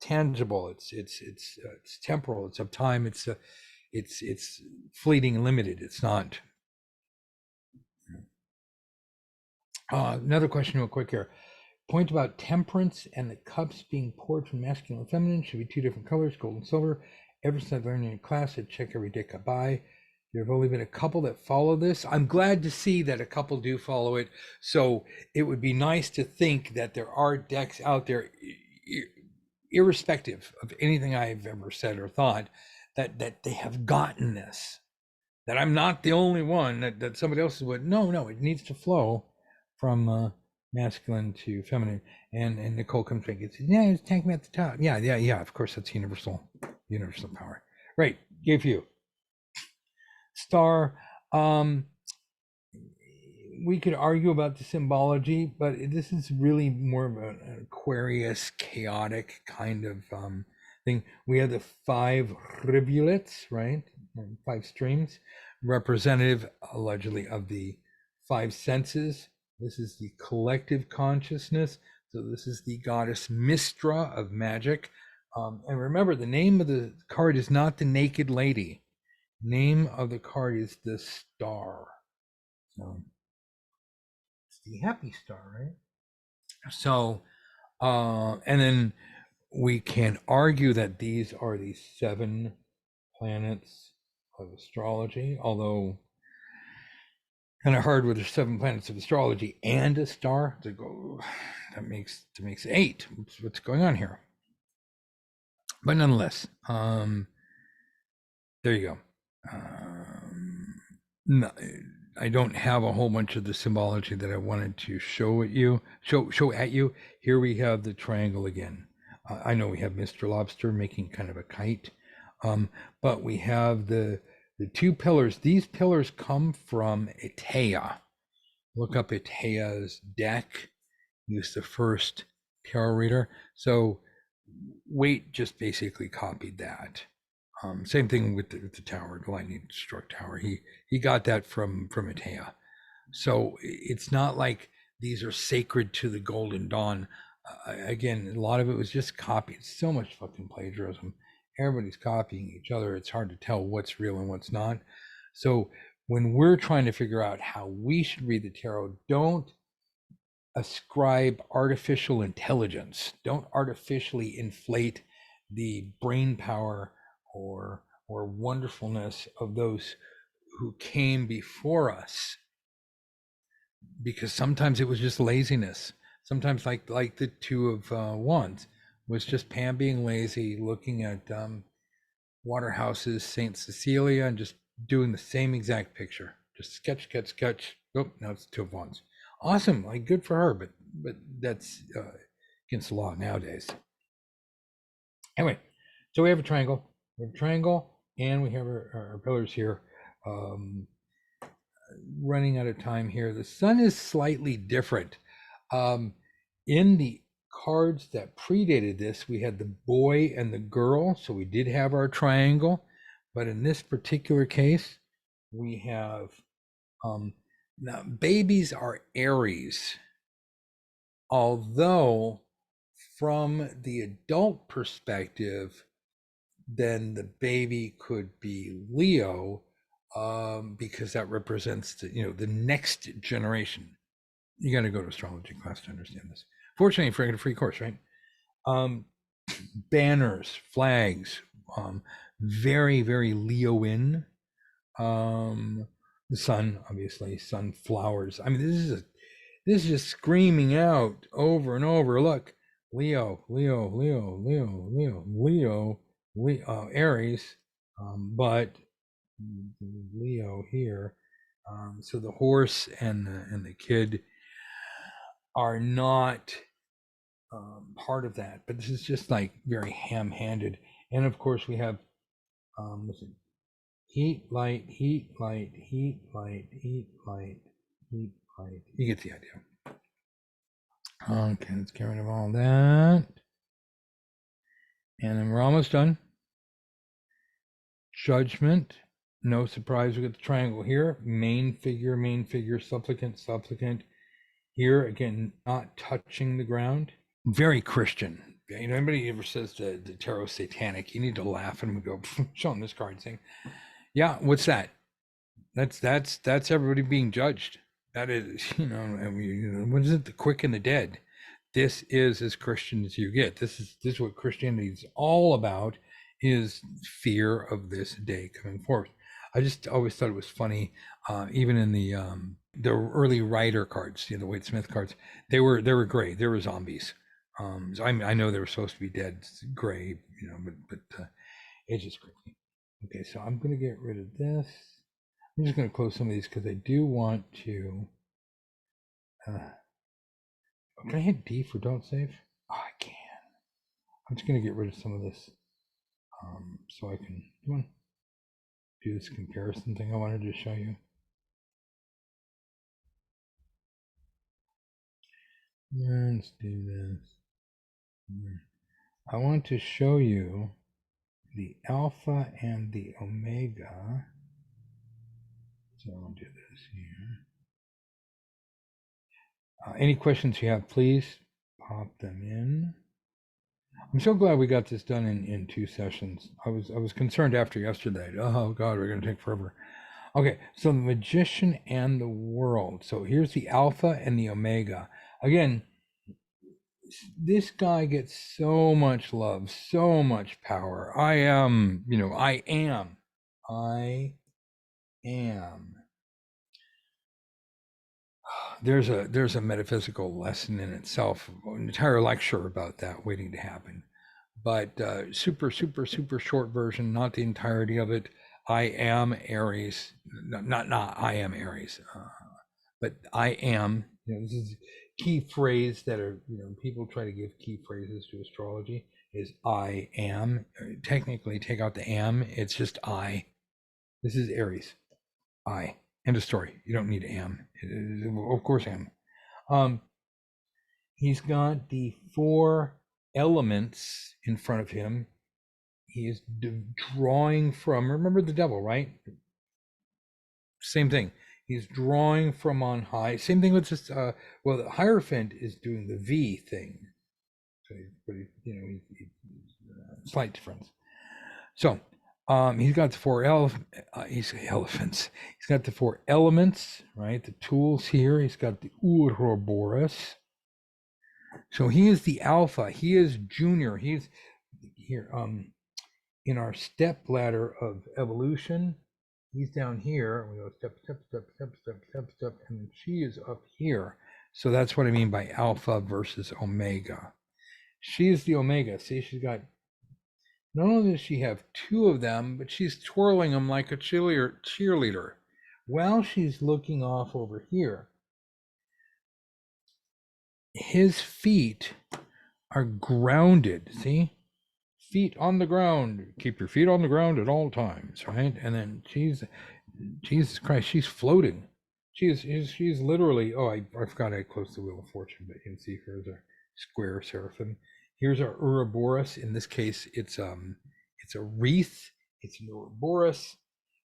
[SPEAKER 1] tangible. It's temporal. It's of time. It's fleeting and limited. It's not. Another question, real quick here. Point about temperance and the cups being poured from masculine and feminine should be two different colors, gold and silver. Ever since I learned in class, I check every deck I buy. There have only been a couple that follow this. I'm glad to see that a couple do follow it. So it would be nice to think that there are decks out there, irrespective of anything I've ever said or thought, that they have gotten this. That I'm not the only one, that somebody else would. No, it needs to flow from masculine to feminine. And Nicole comes back and says, yeah, it's tanking at the top. Yeah. Of course, that's universal power. Right. Gave you star. We could argue about the symbology, but this is really more of an Aquarius, chaotic kind of thing. We have the 5 rivulets, right? 5 streams, representative allegedly of the 5 senses. This is the collective consciousness. So this is the goddess Mistra of magic. And remember, the name of the card is not the Naked Lady. Name of the card is the Star. So it's the happy star, right? So, and then we can argue that these are the 7 planets of astrology, although kind of hard with the 7 planets of astrology and a star to go. That makes 8. What's going on here? But nonetheless, there you go. No, I don't have a whole bunch of the symbology that I wanted to show at you. Here we have the triangle again. I know we have Mr. Lobster making kind of a kite, but we have the 2 pillars. These pillars come from Atea. Look up Atea's deck. Use the first tarot reader. So Waite just basically copied that. Same thing with the tower, the lightning struck tower. He got that from Atea. So it's not like these are sacred to the Golden Dawn. Again, a lot of it was just copied. So much fucking plagiarism. Everybody's copying each other. It's hard to tell what's real and what's not. So when we're trying to figure out how we should read the tarot, don't ascribe artificial intelligence. Don't artificially inflate the brain power or wonderfulness of those who came before us, because sometimes it was just laziness. Sometimes like the 2 of Wands was just Pam being lazy, looking at Waterhouse's Saint Cecilia and just doing the same exact picture, just sketch. Oh, now it's 2 of Wands. Awesome, like good for her, but that's against the law nowadays. Anyway, so we have a triangle. And we have our pillars here. Running out of time here. The sun is slightly different. In the cards that predated this, we had the boy and the girl, so we did have our triangle. But in this particular case, we have Now, babies are Aries, although from the adult perspective, then the baby could be Leo, because that represents the next generation. You got to go to astrology class to understand this. Fortunately, for a free course, right? Um, Banners, flags, very, very Leoin. The sun, obviously, sunflowers. I mean, this is just screaming out over and over. Look, Leo, Leo, Leo, Leo, Leo, Leo, Leo, Aries, but Leo here. So the horse and the kid are not part of that, but this is just like very ham-handed. And of course, we have listen, heat, light, heat, light, heat, light, heat, light, heat, light. You get the idea. Okay, let's get rid of all that. And then we're almost done. Judgment. No surprise, we get the triangle here. Main figure, supplicant, supplicant. Here, again, not touching the ground. Very Christian. Anybody ever says the tarot satanic, you need to laugh and we go, show them this card saying, yeah, what's that? That's everybody being judged. That is, what is it? The quick and the dead. This is as Christian as you get. This is what Christianity is all about, is fear of this day coming forth. I just always thought it was funny, even in the early Rider cards, the Waite Smith cards, they were gray. They were zombies. So I know they were supposed to be dead, gray, but it's just creepy. Okay, so I'm gonna get rid of this. I'm just going to close some of these because I do want to. Can I hit D for don't save? Oh, I can. I'm just going to get rid of some of this, so I can do this comparison thing I wanted to show you. Let's do this. I want to show you the alpha and the omega. So I'll do this here. Any questions you have, please pop them in. I'm so glad we got this done in 2 sessions. I was concerned after yesterday. Oh God, we're going to take forever. Okay, so the magician and the world. So here's the alpha and the omega. Again, this guy gets so much love, so much power. I am. There's a metaphysical lesson in itself, an entire lecture about that waiting to happen. But super short version, not the entirety of it. I am Aries, not I am Aries, but I am. This is a key phrase that are people try to give key phrases to astrology. Is I am. Technically, take out the am. It's just I. This is Aries. I. End of story. You don't need am. Of course, am. He's got the 4 elements in front of him. He is drawing from, remember the devil, right? Same thing. He's drawing from on high. Same thing with this. Well, the Hierophant is doing the V thing. So, slight difference. So, he's got the 4 elephants. He's got the 4 elements, right? The tools here. He's got the Ouroboros. So he is the alpha. He is junior. He's here. In our step ladder of evolution, he's down here. We go step, and then she is up here. So that's what I mean by alpha versus omega. She is the omega. See, she's got, not only does she have 2 of them, but she's twirling them like a cheerleader while she's looking off over here. His feet are grounded. See? Feet on the ground. Keep your feet on the ground at all times, right? And then Jesus Christ, she's floating. She's literally. Oh, I forgot I closed the Wheel of Fortune, but you can see here's our square seraphim. Here's our Ouroboros. In this case, it's a wreath. It's an Ouroboros.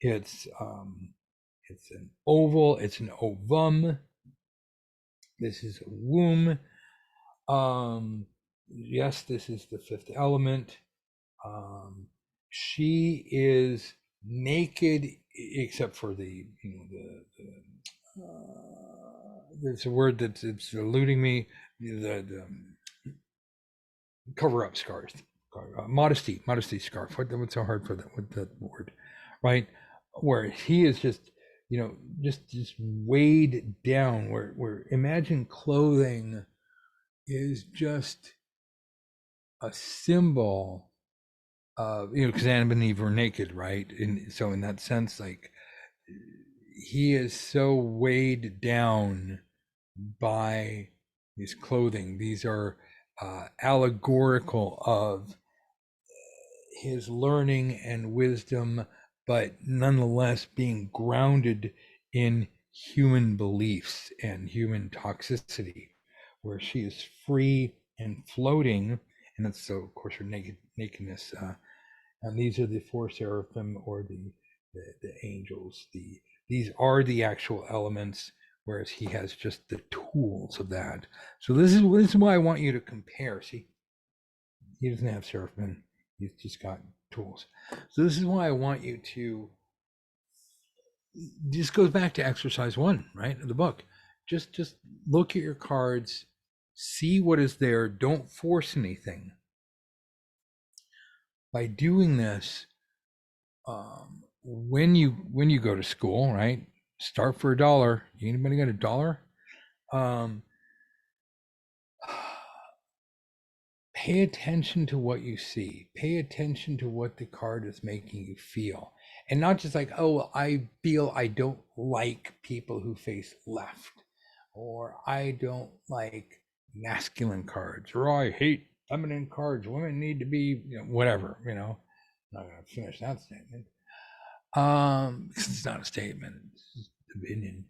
[SPEAKER 1] It's It's an oval, it's an ovum. This is a womb. Yes, this is the fifth element. She is naked except for there's a word that's it's eluding me. The cover up scarf, modesty scarf. What's so hard for that? What the word, right? Where he is just, just weighed down. Where imagine clothing is just a symbol of, because Adam and Eve were naked, right? And so in that sense, like, he is so weighed down by his clothing. These are allegorical of his learning and wisdom, but nonetheless being grounded in human beliefs and human toxicity, where she is free and floating. And that's so, of course, her nakedness. And these are the four seraphim, or the angels. These are the actual elements, whereas he has just the tools of that. So this is why I want you to compare. See, he doesn't have seraphim; he's just got tools. So this is why I want you to. This goes back to exercise 1, right, of the book. Just look at your cards, see what is there. Don't force anything. By doing this, when you go to school, right, start for $1. Anybody got $1? Pay attention to what you see. Pay attention to what the card is making you feel, and not just like, oh, I feel I don't like people who face left, or I don't like masculine cards, or I hate feminine cards. Women need to be, whatever. I'm not going to finish that statement. It's not a statement, it's just opinion.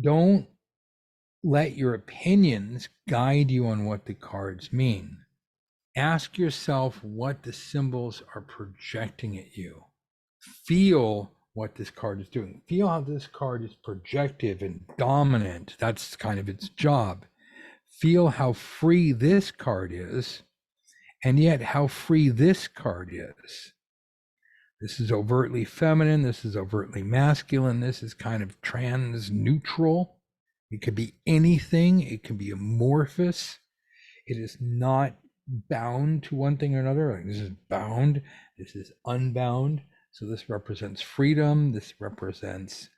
[SPEAKER 1] Don't let your opinions guide you on what the cards mean. Ask yourself what the symbols are projecting at you. Feel what this card is doing. Feel how this card is projective and dominant. That's kind of its job. Feel how free this card is, and yet how free this card is. This is overtly feminine. This is overtly masculine. This is kind of trans neutral. It could be anything. It can be amorphous. It is not bound to one thing or another. Like, this is bound. This is unbound. So this represents freedom. This represents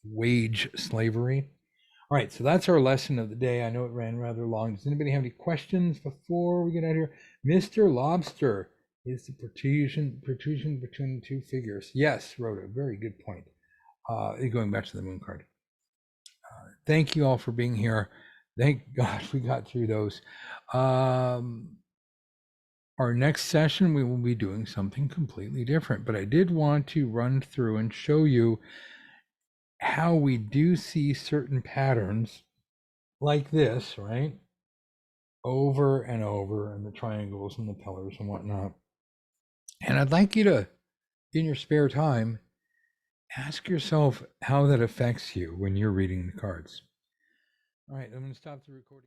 [SPEAKER 1] wage slavery. All right, so that's our lesson of the day. I know it ran rather long. Does anybody have any questions before we get out of here? Mr. Lobster, is the protrusion between two figures? Yes, Rhoda, very good point. Going back to the moon card. Thank you all for being here. Thank God we got through those. Our next session, we will be doing something completely different, but I did want to run through and show you how we do see certain patterns like this, right? Over and over, and the triangles and the pillars and whatnot. And I'd like you to, in your spare time, ask yourself how that affects you when you're reading the cards. All right, I'm going to stop the recording.